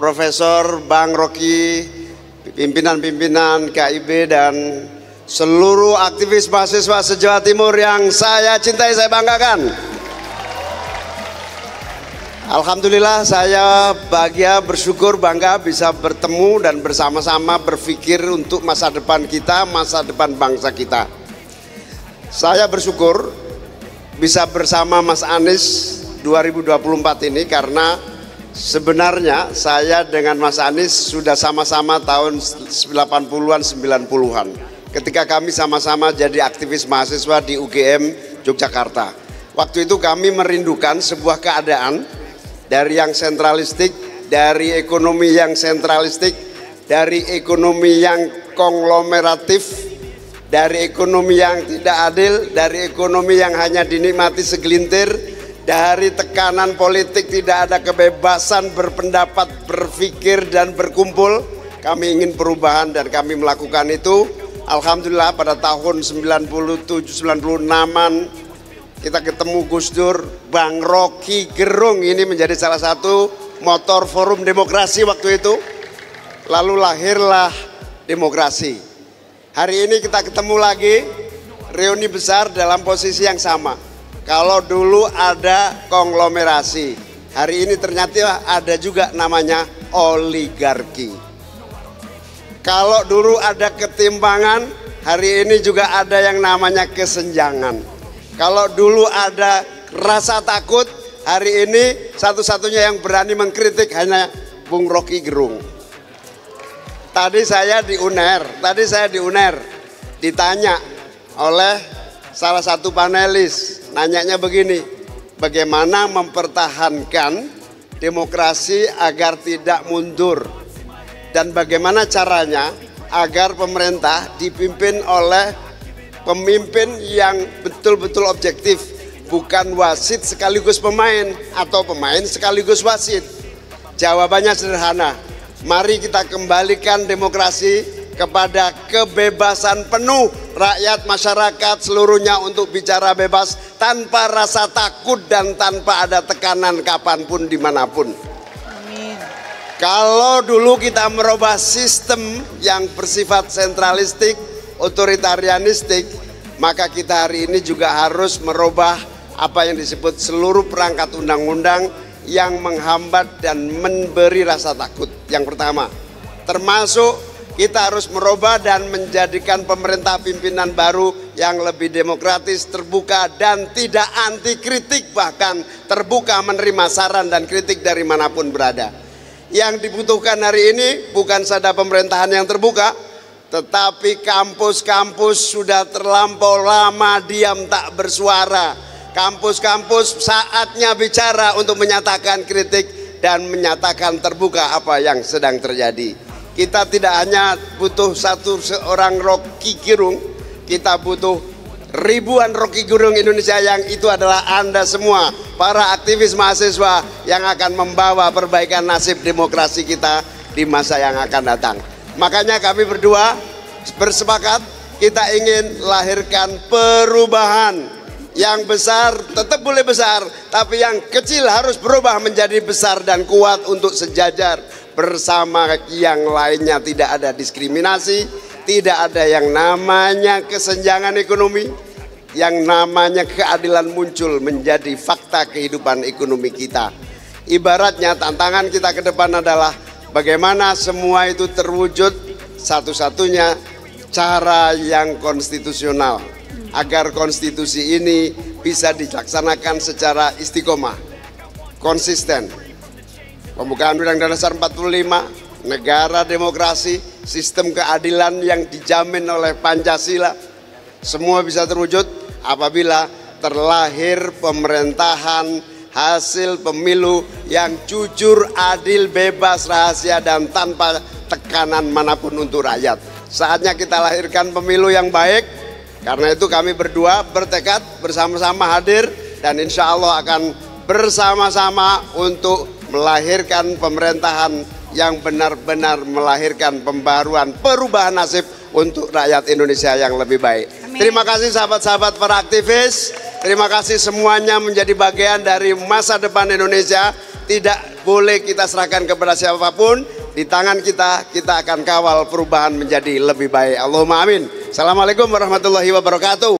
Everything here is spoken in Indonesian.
Profesor Bang Rocky, pimpinan-pimpinan KIB dan seluruh aktivis mahasiswa se-Jawa Timur yang saya cintai, saya banggakan. Alhamdulillah saya bahagia, bersyukur, bangga bisa bertemu dan bersama-sama berpikir untuk masa depan kita, masa depan bangsa kita. Saya bersyukur bisa bersama Mas Anies 2024 ini karena sebenarnya saya dengan Mas Anies sudah sama-sama tahun 80-an 90-an ketika kami sama-sama jadi aktivis mahasiswa di UGM Yogyakarta. Waktu itu kami merindukan sebuah keadaan dari yang sentralistik, dari ekonomi yang sentralistik, dari ekonomi yang konglomeratif, dari ekonomi yang tidak adil, dari ekonomi yang hanya dinikmati segelintir, dari tekanan politik, tidak ada kebebasan berpendapat, berpikir dan berkumpul. Kami ingin perubahan dan kami melakukan itu. Alhamdulillah pada tahun 97-96an kita ketemu Gus Dur, Bang Rocky Gerung ini menjadi salah satu motor forum demokrasi waktu itu. Lalu lahirlah demokrasi. Hari ini kita ketemu lagi, reuni besar dalam posisi yang sama. Kalau dulu ada konglomerasi, hari ini ternyata ada juga namanya oligarki. Kalau dulu ada ketimpangan, hari ini juga ada yang namanya kesenjangan. Kalau dulu ada rasa takut, hari ini satu-satunya yang berani mengkritik hanya Bung Rocky Gerung. Tadi saya di UNER ditanya oleh salah satu panelis, nanyanya begini, bagaimana mempertahankan demokrasi agar tidak mundur dan bagaimana caranya agar pemerintah dipimpin oleh pemimpin yang betul-betul objektif, bukan wasit sekaligus pemain atau pemain sekaligus wasit. Jawabannya sederhana, mari kita kembalikan demokrasi kepada kebebasan penuh rakyat, masyarakat seluruhnya untuk bicara bebas tanpa rasa takut dan tanpa ada tekanan kapanpun dimanapun. Amin. Kalau dulu kita merubah sistem yang bersifat sentralistik, otoritarianistik, maka kita hari ini juga harus merubah apa yang disebut seluruh perangkat undang-undang yang menghambat dan memberi rasa takut. Yang pertama, termasuk kita harus merubah dan menjadikan pemerintah pimpinan baru yang lebih demokratis, terbuka dan tidak anti kritik, bahkan terbuka menerima saran dan kritik dari manapun berada. Yang dibutuhkan hari ini bukan saja pemerintahan yang terbuka, tetapi kampus-kampus sudah terlampau lama diam tak bersuara. Kampus-kampus saatnya bicara untuk menyatakan kritik dan menyatakan terbuka apa yang sedang terjadi. Kita tidak hanya butuh seorang Rocky Gerung, kita butuh ribuan Rocky Gerung Indonesia yang itu adalah Anda semua, para aktivis mahasiswa yang akan membawa perbaikan nasib demokrasi kita di masa yang akan datang. Makanya kami berdua bersepakat kita ingin lahirkan perubahan yang besar, tetap boleh besar, tapi yang kecil harus berubah menjadi besar dan kuat untuk sejajar bersama yang lainnya. Tidak ada diskriminasi, tidak ada yang namanya kesenjangan ekonomi, yang namanya keadilan muncul menjadi fakta kehidupan ekonomi kita. Ibaratnya tantangan kita ke depan adalah bagaimana semua itu terwujud satu-satunya cara yang konstitusional agar konstitusi ini bisa dilaksanakan secara istiqomah, konsisten. Pembukaan Undang-Undang Dasar 45, negara demokrasi, sistem keadilan yang dijamin oleh Pancasila, semua bisa terwujud apabila terlahir pemerintahan hasil pemilu yang jujur, adil, bebas, rahasia dan tanpa tekanan manapun untuk rakyat. Saatnya kita lahirkan pemilu yang baik. Karena itu kami berdua bertekad bersama-sama hadir dan insya Allah akan bersama-sama untuk melahirkan pemerintahan yang benar-benar melahirkan pembaruan, perubahan nasib untuk rakyat Indonesia yang lebih baik. Amin. Terima kasih sahabat-sahabat para aktivis, terima kasih semuanya menjadi bagian dari masa depan Indonesia. Tidak boleh kita serahkan kepada siapapun. Di tangan kita akan kawal perubahan menjadi lebih baik. Allahumma amin. Assalamualaikum warahmatullahi wabarakatuh.